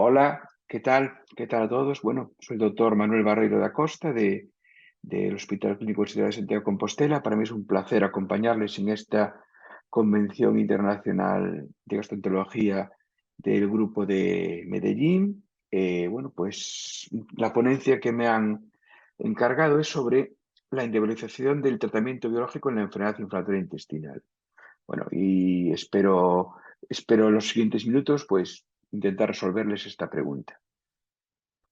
Hola, ¿qué tal? ¿Qué tal a todos? Bueno, soy el doctor Manuel Barreiro da Costa del Hospital Clínico Universidad de Santiago de Compostela. Para mí es un placer acompañarles en esta Convención Internacional de Gastroenterología del Grupo de Medellín. Bueno, pues la ponencia que me han encargado es sobre la individualización del tratamiento biológico en la enfermedad inflamatoria intestinal. Bueno, y espero en los siguientes minutos, pues, intentar resolverles esta pregunta.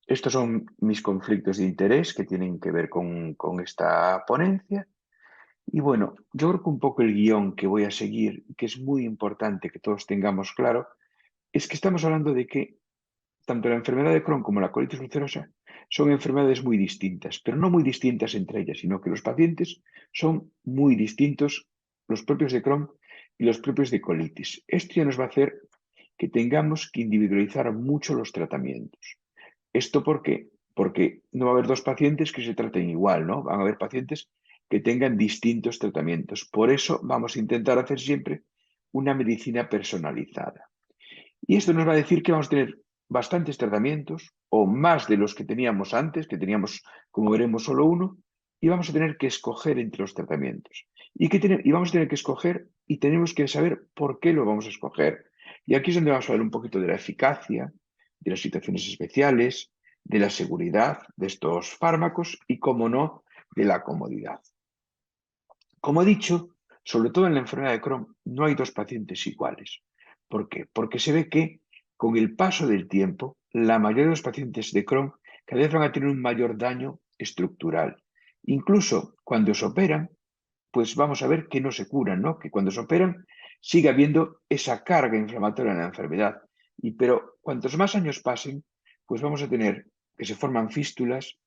Estos son mis conflictos de interés que tienen que ver con esta ponencia. Y bueno, yo creo que un poco el guión que voy a seguir, que es muy importante que todos tengamos claro, es que estamos hablando de que tanto la enfermedad de Crohn como la colitis ulcerosa son enfermedades muy distintas, pero no muy distintas entre ellas, sino que los pacientes son muy distintos, los propios de Crohn y los propios de colitis. Esto ya nos va a hacer que tengamos que individualizar mucho los tratamientos. ¿Esto por qué? Porque no va a haber dos pacientes que se traten igual, ¿no? Van a haber pacientes que tengan distintos tratamientos. Por eso vamos a intentar hacer siempre una medicina personalizada. Y esto nos va a decir que vamos a tener bastantes tratamientos o más de los que teníamos antes, que teníamos, como veremos, solo uno, y vamos a tener que escoger entre los tratamientos. Y vamos a tener que escoger y tenemos que saber por qué lo vamos a escoger. Y aquí es donde vamos a hablar un poquito de la eficacia, de las situaciones especiales, de la seguridad de estos fármacos y, como no, de la comodidad. Como he dicho, sobre todo en la enfermedad de Crohn, no hay dos pacientes iguales. ¿Por qué? Porque se ve que con el paso del tiempo, la mayoría de los pacientes de Crohn cada vez van a tener un mayor daño estructural. Incluso cuando se operan, pues vamos a ver que no se curan, ¿no? Que cuando se operan sigue habiendo esa carga inflamatoria en la enfermedad. Pero cuantos más años pasen, pues vamos a tener que se forman fístulas,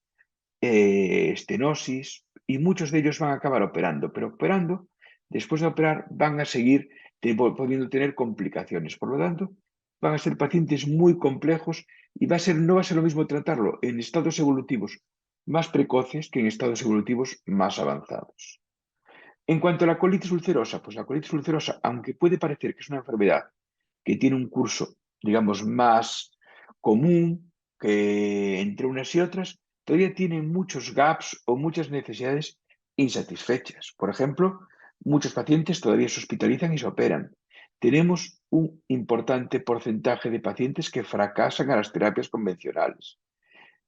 estenosis, y muchos de ellos van a acabar operando, pero operando, después de operar, van a seguir pudiendo tener complicaciones. Por lo tanto, van a ser pacientes muy complejos y no va a ser lo mismo tratarlo en estados evolutivos más precoces que en estados evolutivos más avanzados. En cuanto a la colitis ulcerosa, pues la colitis ulcerosa, aunque puede parecer que es una enfermedad que tiene un curso, digamos, más común que entre unas y otras, todavía tiene muchos gaps o muchas necesidades insatisfechas. Por ejemplo, muchos pacientes todavía se hospitalizan y se operan. Tenemos un importante porcentaje de pacientes que fracasan a las terapias convencionales.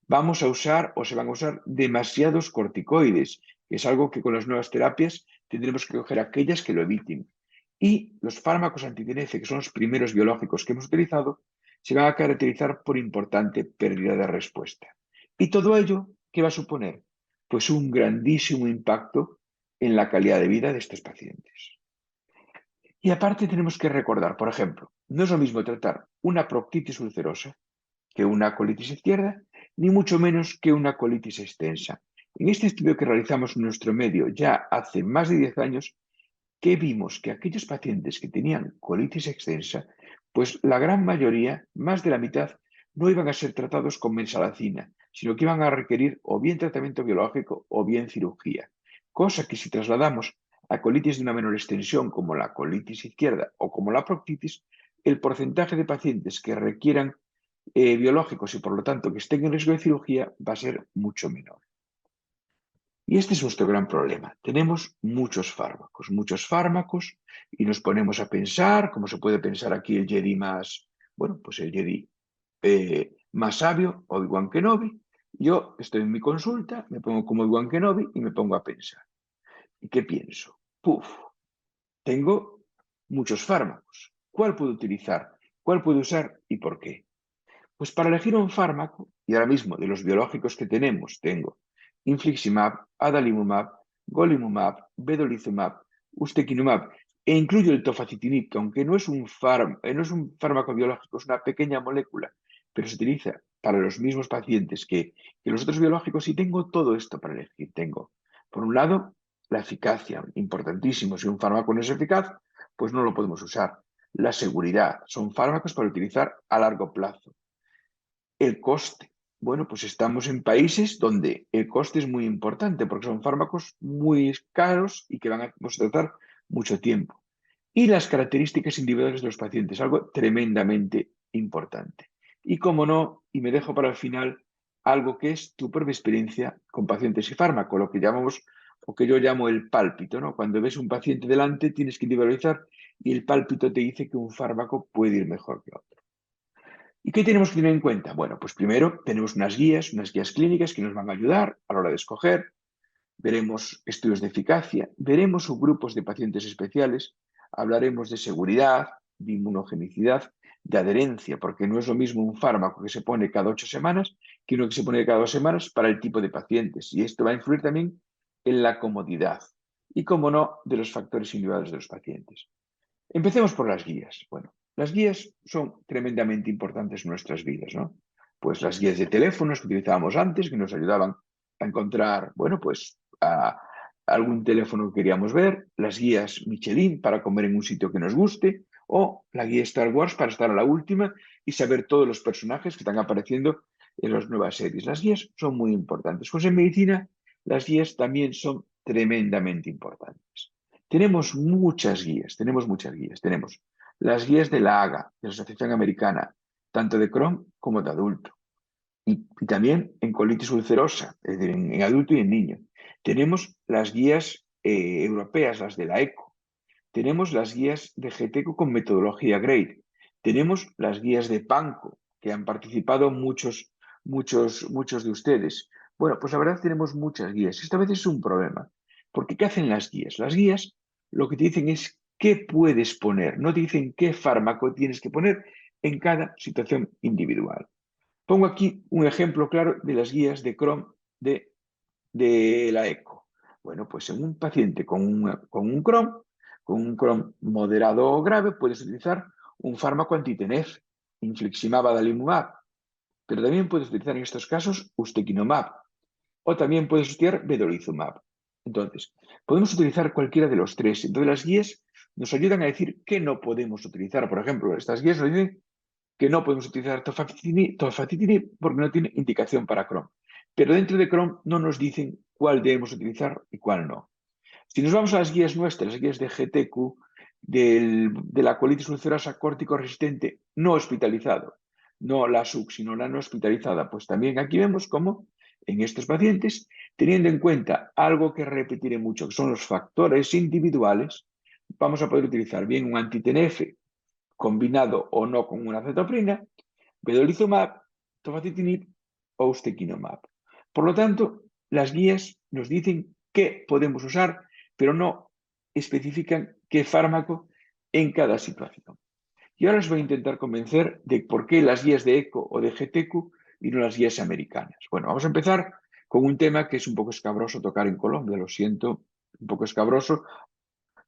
Vamos a usar o se van a usar demasiados corticoides, que es algo que con las nuevas terapias tendremos que coger aquellas que lo eviten. Y los fármacos anti-TNF, que son los primeros biológicos que hemos utilizado, se van a caracterizar por importante pérdida de respuesta. ¿Y todo ello qué va a suponer? Pues un grandísimo impacto en la calidad de vida de estos pacientes. Y aparte tenemos que recordar, por ejemplo, no es lo mismo tratar una proctitis ulcerosa que una colitis izquierda, ni mucho menos que una colitis extensa. En este estudio que realizamos en nuestro medio ya hace más de 10 años, que vimos que aquellos pacientes que tenían colitis extensa, pues la gran mayoría, más de la mitad, no iban a ser tratados con mensalacina, sino que iban a requerir o bien tratamiento biológico o bien cirugía. Cosa que si trasladamos a colitis de una menor extensión, como la colitis izquierda o como la proctitis, el porcentaje de pacientes que requieran biológicos y por lo tanto que estén en riesgo de cirugía va a ser mucho menor. Y este es nuestro gran problema. Tenemos muchos fármacos y nos ponemos a pensar, como se puede pensar aquí el Jedi más, bueno, pues el Jedi más sabio, Obi-Wan Kenobi. Yo estoy en mi consulta, me pongo como Obi-Wan Kenobi y me pongo a pensar. ¿Y qué pienso? Puf, tengo muchos fármacos. ¿Cuál puedo utilizar? ¿Cuál puedo usar y por qué? Pues para elegir un fármaco, y ahora mismo de los biológicos que tenemos, tengo infliximab, adalimumab, golimumab, vedolizumab, ustekinumab, e incluyo el tofacitinib, que aunque no es un fármaco biológico, es una pequeña molécula, pero se utiliza para los mismos pacientes que los otros biológicos, y tengo todo esto para elegir. Tengo, por un lado, la eficacia, importantísimo. Si un fármaco no es eficaz, pues no lo podemos usar. La seguridad, son fármacos para utilizar a largo plazo. El coste. Bueno, pues estamos en países donde el coste es muy importante porque son fármacos muy caros y que vamos a tratar mucho tiempo. Y las características individuales de los pacientes, algo tremendamente importante. Y como no, y me dejo para el final algo que es tu propia experiencia con pacientes y fármaco, lo que llamamos o que yo llamo el pálpito, ¿no? Cuando ves un paciente delante tienes que individualizar y el pálpito te dice que un fármaco puede ir mejor que otro. ¿Y qué tenemos que tener en cuenta? Bueno, pues primero tenemos unas guías clínicas que nos van a ayudar a la hora de escoger, veremos estudios de eficacia, veremos subgrupos de pacientes especiales, hablaremos de seguridad, de inmunogenicidad, de adherencia, porque no es lo mismo un fármaco que se pone cada 8 semanas que uno que se pone cada 2 semanas para el tipo de pacientes. Y esto va a influir también en la comodidad y, como no, de los factores individuales de los pacientes. Empecemos por las guías. Bueno, las guías son tremendamente importantes en nuestras vidas, ¿no? Pues las guías de teléfonos que utilizábamos antes, que nos ayudaban a encontrar, bueno, pues algún teléfono que queríamos ver, las guías Michelin para comer en un sitio que nos guste, o la guía Star Wars para estar a la última y saber todos los personajes que están apareciendo en las nuevas series. Las guías son muy importantes. Pues en medicina, las guías también son tremendamente importantes. Tenemos muchas guías. Tenemos las guías de la AGA, de la Asociación Americana, tanto de Crohn como de adulto. Y también en colitis ulcerosa, es decir, en adulto y en niño. Tenemos las guías europeas, las de la ECO. Tenemos las guías de GTECO con metodología GRADE. Tenemos las guías de PANCO, que han participado muchos de ustedes. Bueno, pues la verdad tenemos muchas guías. Esta vez es un problema. Porque ¿qué hacen las guías? Las guías lo que te dicen es qué puedes poner, no te dicen qué fármaco tienes que poner en cada situación individual. Pongo aquí un ejemplo claro de las guías de Crohn de la ECO. Bueno, pues en un paciente con un Crohn moderado o grave, puedes utilizar un fármaco anti-TNF, infliximab adalimumab, pero también puedes utilizar en estos casos ustekinumab o también puedes utilizar vedolizumab. Entonces, podemos utilizar cualquiera de los tres. Entonces, las guías nos ayudan a decir qué no podemos utilizar. Por ejemplo, estas guías nos dicen que no podemos utilizar tofacitinib porque no tiene indicación para Crohn. Pero dentro de Crohn no nos dicen cuál debemos utilizar y cuál no. Si nos vamos a las guías nuestras, las guías de GTQ, de la colitis ulcerosa córtico resistente no hospitalizado, no la SUC, sino la no hospitalizada, pues también aquí vemos cómo en estos pacientes, teniendo en cuenta algo que repetiré mucho, que son los factores individuales, vamos a poder utilizar bien un anti-TNF combinado o no con una cetoprina, vedolizumab, tofacitinib o ustekinumab. Por lo tanto, las guías nos dicen qué podemos usar, pero no especifican qué fármaco en cada situación. Y ahora os voy a intentar convencer de por qué las guías de ECO o de GTQ y no las guías americanas. Bueno, vamos a empezar con un tema que es un poco escabroso tocar en Colombia, lo siento, un poco escabroso,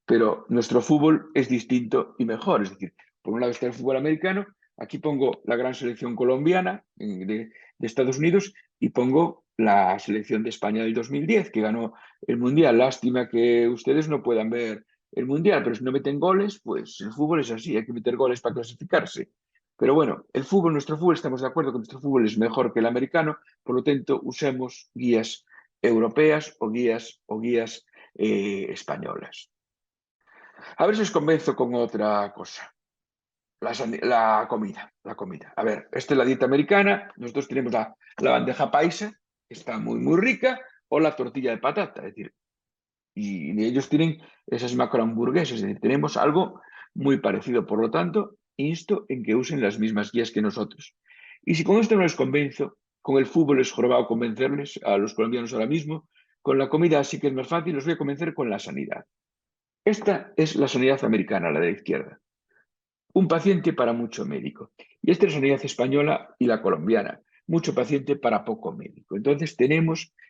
pero nuestro fútbol es distinto y mejor. Es decir, por un lado está el fútbol americano, aquí pongo la gran selección colombiana de Estados Unidos y pongo la selección de España del 2010, que ganó el Mundial. Lástima que ustedes no puedan ver el Mundial, pero si no meten goles, pues el fútbol es así, hay que meter goles para clasificarse. Pero bueno, nuestro fútbol, estamos de acuerdo que nuestro fútbol es mejor que el americano, por lo tanto, usemos guías europeas o guías españolas. A ver si os convenzo con otra cosa. La comida. A ver, esta es la dieta americana. Nosotros tenemos la bandeja paisa, que está muy, muy rica, o la tortilla de patata. Es decir, y ellos tienen esas macrohamburguesas. Es decir, tenemos algo muy parecido. Por lo tanto, insto en que usen las mismas guías que nosotros. Y si con esto no les convenzo, con el fútbol es jorobado convencerles a los colombianos ahora mismo. Con la comida sí que es más fácil, los voy a convencer con la sanidad. Esta es la sanidad americana, la de la izquierda. Un paciente para mucho médico. Y esta es la sanidad española y la colombiana. Mucho paciente para poco médico. Entonces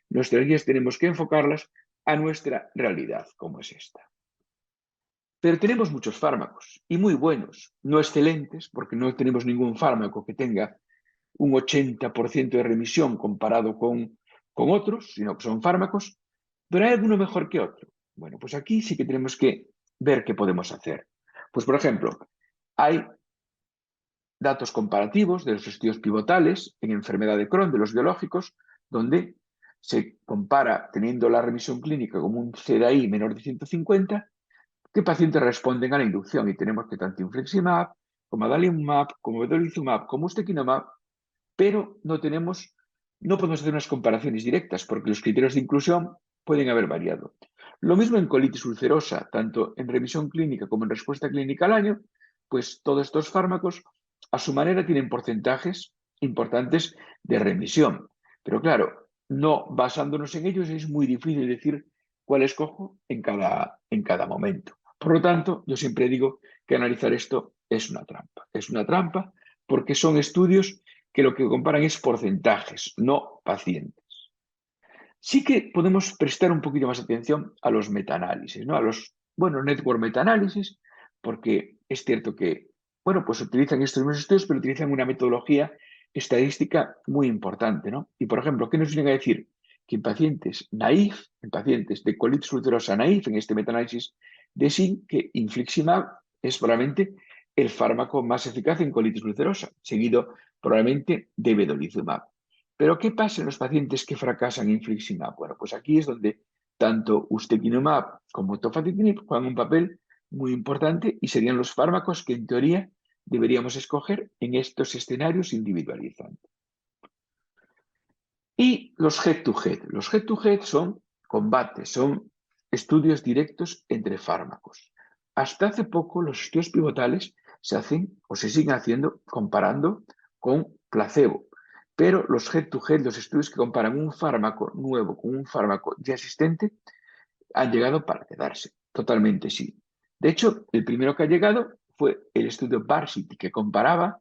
nuestras guías tenemos que enfocarlas a nuestra realidad, como es esta. Pero tenemos muchos fármacos y muy buenos, no excelentes, porque no tenemos ningún fármaco que tenga un 80% de remisión comparado con otros, sino que son fármacos, pero hay alguno mejor que otro. Bueno, pues aquí sí que tenemos que ver qué podemos hacer. Pues, por ejemplo, hay datos comparativos de los estudios pivotales en enfermedad de Crohn de los biológicos, donde se compara teniendo la remisión clínica como un CDAI menor de 150, qué pacientes responden a la inducción. Y tenemos que tanto infliximab como adalimumab, como vedolizumab, como ustekinumab, pero no podemos hacer unas comparaciones directas porque los criterios de inclusión pueden haber variado. Lo mismo en colitis ulcerosa, tanto en revisión clínica como en respuesta clínica al año, pues todos estos fármacos a su manera tienen porcentajes importantes de remisión. Pero claro, no basándonos en ellos es muy difícil decir cuál escojo en cada momento. Por lo tanto, yo siempre digo que analizar esto es una trampa. Es una trampa porque son estudios que lo que comparan es porcentajes, no pacientes. Sí que podemos prestar un poquito más atención a los metaanálisis, ¿no? A los, network metaanálisis, porque es cierto que, pues utilizan estos mismos estudios, pero utilizan una metodología estadística muy importante, ¿no? Y, por ejemplo, ¿qué nos vienen a decir? Que en pacientes de colitis ulcerosa naïf, en este metaanálisis de SIN, que infliximab es probablemente el fármaco más eficaz en colitis ulcerosa, seguido probablemente de vedolizumab. Pero ¿qué pasa en los pacientes que fracasan en infliximab? Bueno, pues aquí es donde tanto ustekinumab como tofacitinib juegan un papel muy importante y serían los fármacos que en teoría deberíamos escoger en estos escenarios individualizantes. Y los head-to-head. Los head-to-head son combates, son estudios directos entre fármacos. Hasta hace poco los estudios pivotales se hacen o se siguen haciendo comparando con placebo. Pero los head-to-head, los estudios que comparan un fármaco nuevo con un fármaco ya existente, han llegado para quedarse. Totalmente sí. De hecho, el primero que ha llegado fue el estudio Varsity, que comparaba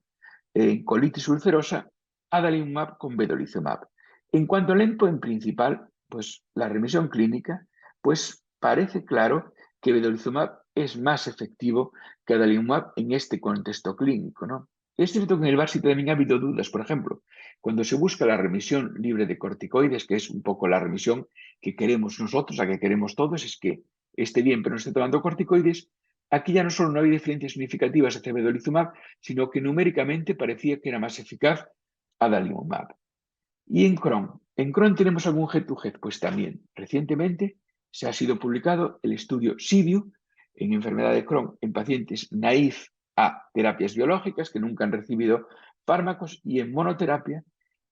en colitis ulcerosa adalimumab con vedolizumab. En cuanto al endpoint principal, pues la remisión clínica, pues parece claro que vedolizumab es más efectivo que adalimumab en este contexto clínico, ¿no? Es cierto que en el Varsity también ha habido dudas, por ejemplo, cuando se busca la remisión libre de corticoides, que es un poco la remisión que queremos nosotros, la que queremos todos, es que esté bien pero no esté tomando corticoides. Aquí ya no solo no había diferencias significativas hacia vedolizumab, sino que numéricamente parecía que era más eficaz adalimumab. Y en Crohn tenemos algún head-to-head, pues también recientemente se ha sido publicado el estudio SIBIU en enfermedad de Crohn en pacientes naïf a terapias biológicas que nunca han recibido fármacos y en monoterapia.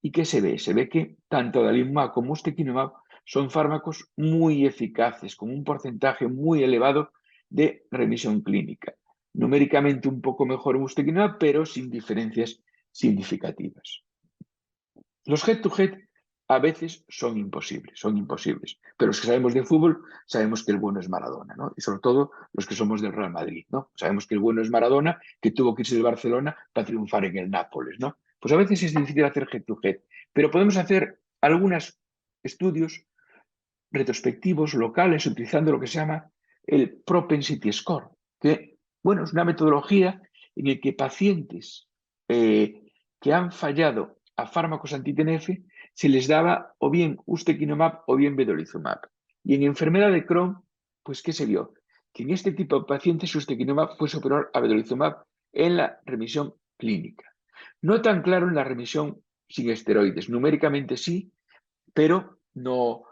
¿Y qué se ve? Se ve que tanto adalimumab como ustekinumab son fármacos muy eficaces, con un porcentaje muy elevado de remisión clínica. Numéricamente un poco mejor ustekinumab, pero sin diferencias significativas. Los head-to-head a veces son imposibles. Pero los que sabemos de fútbol sabemos que el bueno es Maradona, ¿no? Y sobre todo los que somos del Real Madrid, ¿no? Sabemos que el bueno es Maradona, que tuvo que irse del Barcelona para triunfar en el Nápoles, ¿no? Pues a veces es difícil hacer head-to-head, pero podemos hacer algunos estudios retrospectivos locales utilizando lo que se llama el Propensity Score, que, es una metodología en la que pacientes que han fallado a fármacos anti-TNF se les daba o bien ustekinumab o bien vedolizumab. Y en enfermedad de Crohn, pues ¿qué se vio? Que en este tipo de pacientes ustekinumab fue superior a vedolizumab en la remisión clínica. No tan claro en la remisión sin esteroides. Numéricamente sí, pero no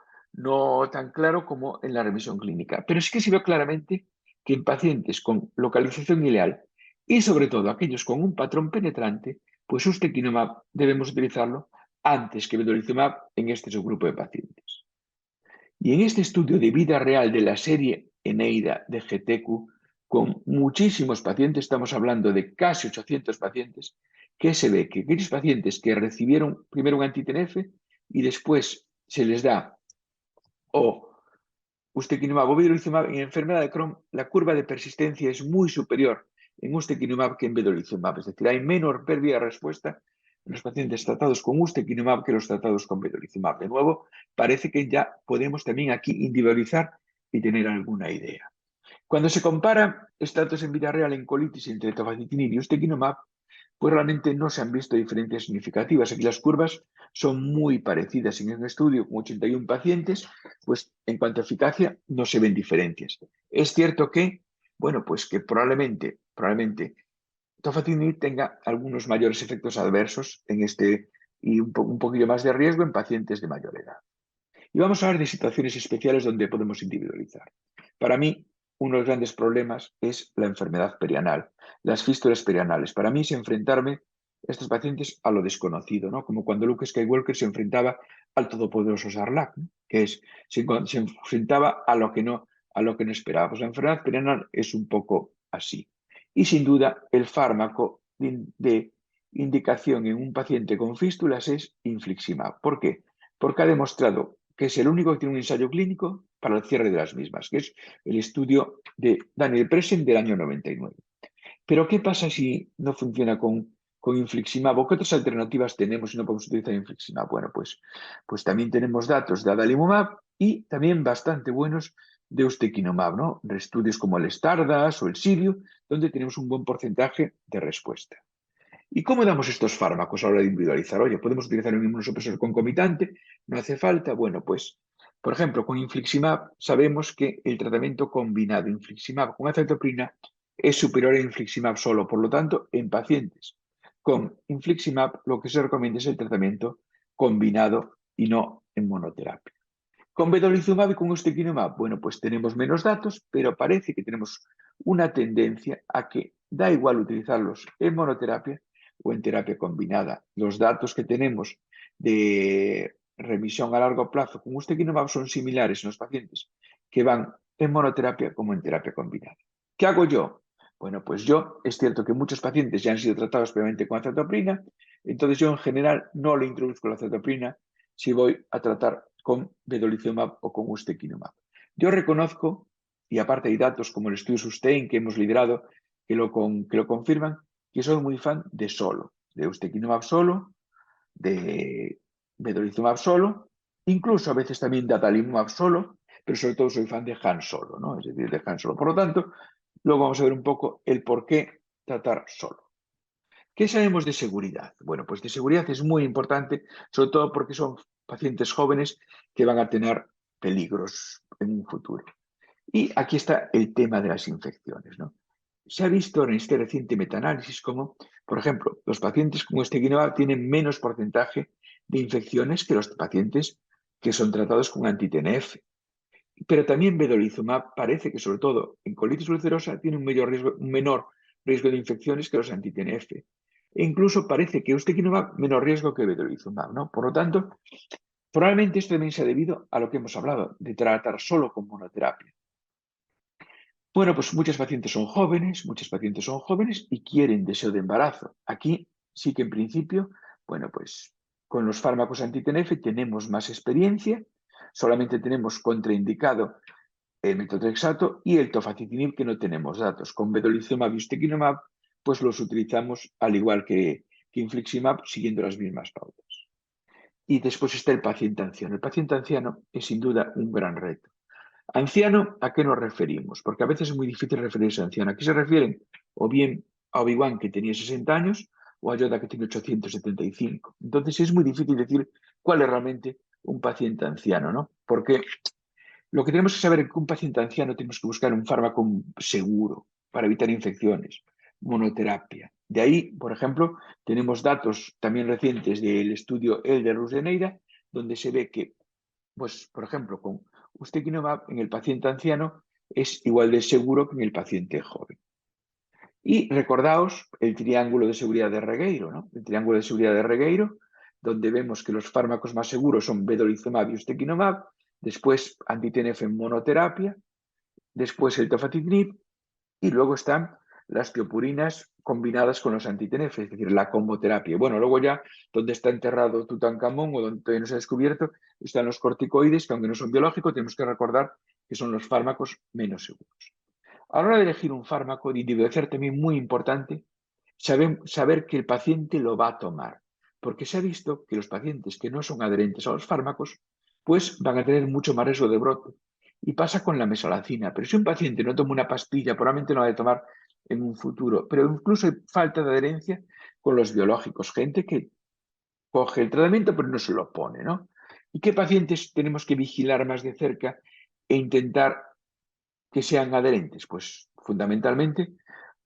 tan claro como en la remisión clínica. Pero sí que se vio claramente que en pacientes con localización ileal y sobre todo aquellos con un patrón penetrante, pues ustekinumab debemos utilizarlo antes que vedolizumab en este subgrupo de pacientes. Y en este estudio de vida real de la serie Eneida de GTQ, con muchísimos pacientes, estamos hablando de casi 800 pacientes, que se ve que aquellos pacientes que recibieron primero un anti-TNF y después se les da o ustekinumab o vedolizumab en enfermedad de Crohn, la curva de persistencia es muy superior en ustekinumab que en vedolizumab, es decir, hay menor pérdida de respuesta en los pacientes tratados con ustekinumab que los tratados con vedolizumab. De nuevo, parece que ya podemos también aquí individualizar y tener alguna idea. Cuando se compara estatus en vida real en colitis entre tofacitinib y ustekinumab, pues realmente no se han visto diferencias significativas. Aquí las curvas son muy parecidas. En un estudio con 81 pacientes, pues en cuanto a eficacia no se ven diferencias. Es cierto que, pues que probablemente tofacitinib tenga algunos mayores efectos adversos en este y un poquillo más de riesgo en pacientes de mayor edad. Y vamos a hablar de situaciones especiales donde podemos individualizar. Para mí, uno de los grandes problemas es la enfermedad perianal, las fístulas perianales. Para mí es enfrentarme a estos pacientes a lo desconocido, ¿no? Como cuando Luke Skywalker se enfrentaba al todopoderoso Sarlacc, ¿no? Que es, se enfrentaba a lo que no esperaba. Pues la enfermedad perianal es un poco así. Y sin duda, el fármaco de indicación en un paciente con fístulas es infliximab. ¿Por qué? Porque ha demostrado que es el único que tiene un ensayo clínico para el cierre de las mismas, que es el estudio de Daniel Presen del año 99. Pero ¿qué pasa si no funciona con infliximab? ¿O qué otras alternativas tenemos si no podemos utilizar infliximab? Bueno, pues también tenemos datos de adalimumab y también bastante buenos de ustekinumab, ¿no? De estudios como el Stardust o el Sirio, donde tenemos un buen porcentaje de respuesta. ¿Y cómo damos estos fármacos a la hora de individualizar? Oye, ¿podemos utilizar un inmunosupresor concomitante? ¿No hace falta? Bueno, pues, por ejemplo, con infliximab sabemos que el tratamiento combinado infliximab con acetoprina es superior a infliximab solo. Por lo tanto, en pacientes con infliximab lo que se recomienda es el tratamiento combinado y no en monoterapia. Con vedolizumab y con ustekinumab, bueno, pues tenemos menos datos, pero parece que tenemos una tendencia a que da igual utilizarlos en monoterapia o en terapia combinada. Los datos que tenemos de remisión a largo plazo con ustekinumab son similares en los pacientes que van en monoterapia como en terapia combinada. ¿Qué hago yo? Bueno, pues yo, es cierto que muchos pacientes ya han sido tratados previamente con acetoprina, entonces yo en general no le introduzco la acetoprina si voy a tratar con vedolizumab o con ustekinumab. Yo reconozco, y aparte hay datos como el estudio SUSTAIN que hemos liderado que lo confirman, que soy muy fan de solo, de ustekinumab solo, de vedolizumab solo, incluso a veces también de adalimumab solo, pero sobre todo soy fan de Han solo, ¿no? Es decir, de Han solo. Por lo tanto, luego vamos a ver un poco el por qué tratar solo. ¿Qué sabemos de seguridad? Bueno, pues de seguridad es muy importante, sobre todo porque son pacientes jóvenes que van a tener peligros en un futuro. Y aquí está el tema de las infecciones, ¿no? Se ha visto en este reciente metaanálisis como, por ejemplo, los pacientes con ustekinumab tienen menos porcentaje de infecciones que los pacientes que son tratados con anti-TNF. Pero también vedolizumab parece que, sobre todo en colitis ulcerosa, tiene un menor riesgo de infecciones que los anti-TNF. E incluso parece que ustekinumab menor riesgo que vedolizumab, ¿no? Por lo tanto, probablemente esto también sea debido a lo que hemos hablado, de tratar solo con monoterapia. Bueno, pues muchos pacientes son jóvenes y quieren deseo de embarazo. Aquí sí que en principio, bueno, pues con los fármacos anti-TNF tenemos más experiencia, solamente tenemos contraindicado el metotrexato y el tofacitinib que no tenemos datos. Con vedolizumab y ustekinumab, pues los utilizamos al igual que infliximab, siguiendo las mismas pautas. Y después está el paciente anciano. El paciente anciano es sin duda un gran reto. Anciano, ¿a qué nos referimos? Porque a veces es muy difícil referirse a anciano. Aquí se refieren o bien a Obi-Wan que tenía 60 años o a Yoda que tiene 875. Entonces es muy difícil decir cuál es realmente un paciente anciano, ¿no? Porque lo que tenemos que saber es que un paciente anciano tenemos que buscar un fármaco seguro para evitar infecciones, monoterapia. De ahí, por ejemplo, tenemos datos también recientes del estudio Elderus de Neira, donde se ve que, pues, por ejemplo, con ustekinumab en el paciente anciano es igual de seguro que en el paciente joven. Y recordaos el triángulo de seguridad de Regueiro, ¿no? El triángulo de seguridad de Regueiro, donde vemos que los fármacos más seguros son vedolizumab y ustekinumab, después anti-TNF en monoterapia, después el tofacitinib y luego están las tiopurinas combinadas con los anti-TNF, es decir, la comboterapia. Bueno, luego ya donde está enterrado Tutankamón o donde todavía no se ha descubierto, están los corticoides, que aunque no son biológicos, tenemos que recordar que son los fármacos menos seguros. A la hora de elegir un fármaco, de individualizar también muy importante saber que el paciente lo va a tomar, porque se ha visto que los pacientes que no son adherentes a los fármacos, pues van a tener mucho más riesgo de brote. Y pasa con la mesalazina, pero si un paciente no toma una pastilla, probablemente no va a tomar en un futuro, pero incluso hay falta de adherencia con los biológicos, gente que coge el tratamiento pero no se lo pone, ¿no? ¿Y qué pacientes tenemos que vigilar más de cerca e intentar que sean adherentes? Pues fundamentalmente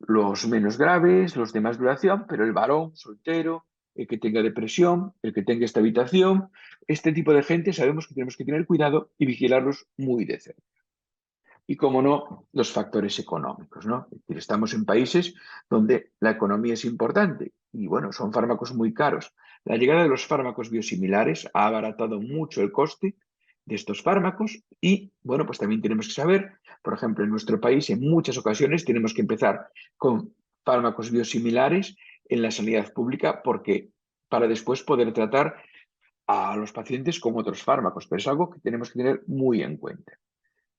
los menos graves, los de más duración, pero el varón soltero, el que tenga depresión, el que tenga esta habitación, este tipo de gente sabemos que tenemos que tener cuidado y vigilarlos muy de cerca. Y, como no, los factores económicos, ¿no? Es decir, estamos en países donde la economía es importante y, bueno, son fármacos muy caros. La llegada de los fármacos biosimilares ha abaratado mucho el coste de estos fármacos y, bueno, pues también tenemos que saber, por ejemplo, en nuestro país en muchas ocasiones tenemos que empezar con fármacos biosimilares en la sanidad pública porque para después poder tratar a los pacientes con otros fármacos, pero es algo que tenemos que tener muy en cuenta.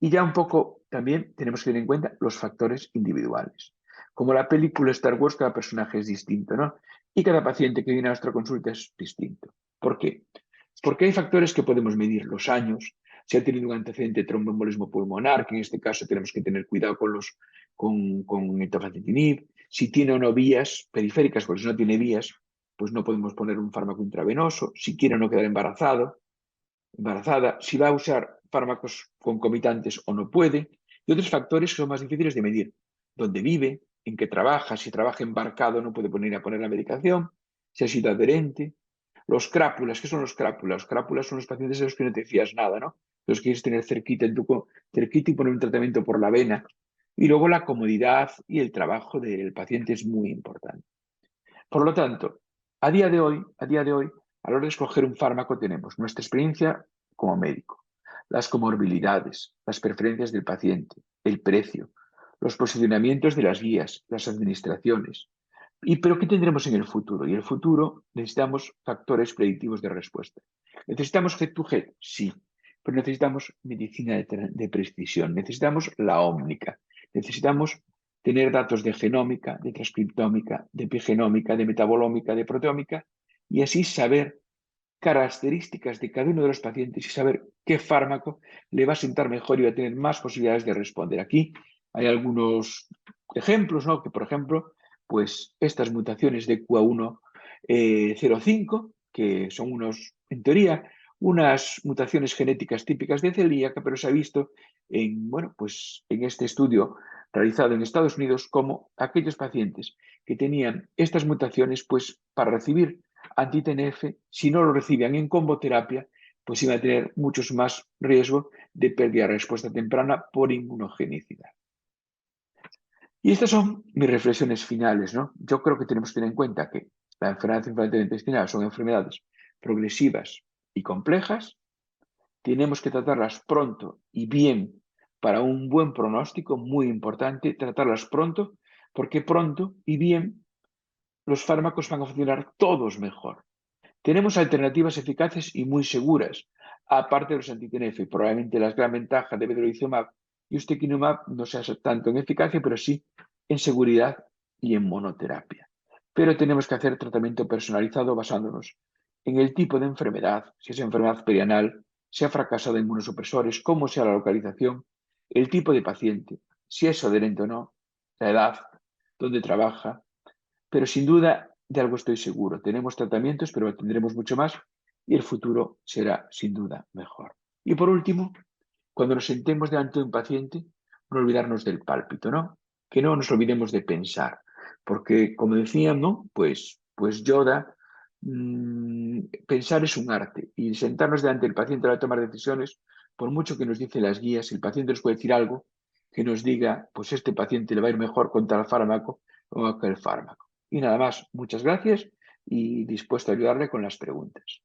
Y ya un poco también tenemos que tener en cuenta los factores individuales. Como la película Star Wars, cada personaje es distinto, ¿no? Y cada paciente que viene a nuestra consulta es distinto. ¿Por qué? Porque hay factores que podemos medir, los años, si ha tenido un antecedente de tromboembolismo pulmonar, que en este caso tenemos que tener cuidado con etofacitinib, si tiene o no vías periféricas, porque si no tiene vías, pues no podemos poner un fármaco intravenoso, si quiere o no quedar embarazada, si va a usar fármacos concomitantes o no puede, y otros factores que son más difíciles de medir. Dónde vive, en qué trabaja, si trabaja embarcado no puede poner la medicación, si ha sido adherente. Los crápulas, ¿qué son los crápulas? Los crápulas son los pacientes de los que no te fías nada, ¿no? Los quieres tener cerquita, cerquita y poner un tratamiento por la vena. Y luego la comodidad y el trabajo del paciente es muy importante. Por lo tanto, a día de hoy, a la hora de escoger un fármaco tenemos nuestra experiencia como médico, las comorbilidades, las preferencias del paciente, el precio, los posicionamientos de las guías, las administraciones. ¿Pero qué tendremos en el futuro? Y en el futuro necesitamos factores predictivos de respuesta. ¿Necesitamos head-to-head? Sí, pero necesitamos medicina de precisión, necesitamos la ómnica, necesitamos tener datos de genómica, de transcriptómica, de epigenómica, de metabolómica, de proteómica, y así saber características de cada uno de los pacientes y saber qué fármaco le va a sentar mejor y va a tener más posibilidades de responder. Aquí hay algunos ejemplos, ¿no? Que, por ejemplo, pues estas mutaciones de QA1 05, que son en teoría, unas mutaciones genéticas típicas de celíaca, pero se ha visto bueno, pues en este estudio realizado en Estados Unidos como aquellos pacientes que tenían estas mutaciones, pues para recibir anti-TNF, si no lo recibían en comboterapia, pues iban a tener muchos más riesgo de pérdida de respuesta temprana por inmunogenicidad. Y estas son mis reflexiones finales, ¿no? Yo creo que tenemos que tener en cuenta que la enfermedad inflamatoria intestinal son enfermedades progresivas y complejas. Tenemos que tratarlas pronto y bien para un buen pronóstico, muy importante tratarlas pronto, porque pronto y bien los fármacos van a funcionar todos mejor. Tenemos alternativas eficaces y muy seguras, aparte de los anti-TNF. Probablemente la gran ventaja de vedolizumab y ustekinumab no sea tanto en eficacia, pero sí en seguridad y en monoterapia. Pero tenemos que hacer tratamiento personalizado basándonos en el tipo de enfermedad, si es enfermedad perianal, si ha fracasado en inmunosupresores, cómo sea la localización, el tipo de paciente, si es adherente o no, la edad, dónde trabaja, pero sin duda, de algo estoy seguro. Tenemos tratamientos, pero tendremos mucho más y el futuro será sin duda mejor. Y por último, cuando nos sentemos delante de un paciente, no olvidarnos del pálpito, ¿no? Que no nos olvidemos de pensar. Porque, como decían, ¿no? Pues Yoda, pensar es un arte. Y sentarnos delante del paciente a la hora de tomar decisiones, por mucho que nos dicen las guías, el paciente nos puede decir algo que nos diga, pues este paciente le va a ir mejor con tal fármaco o aquel fármaco. Y nada más, muchas gracias y dispuesto a ayudarle con las preguntas.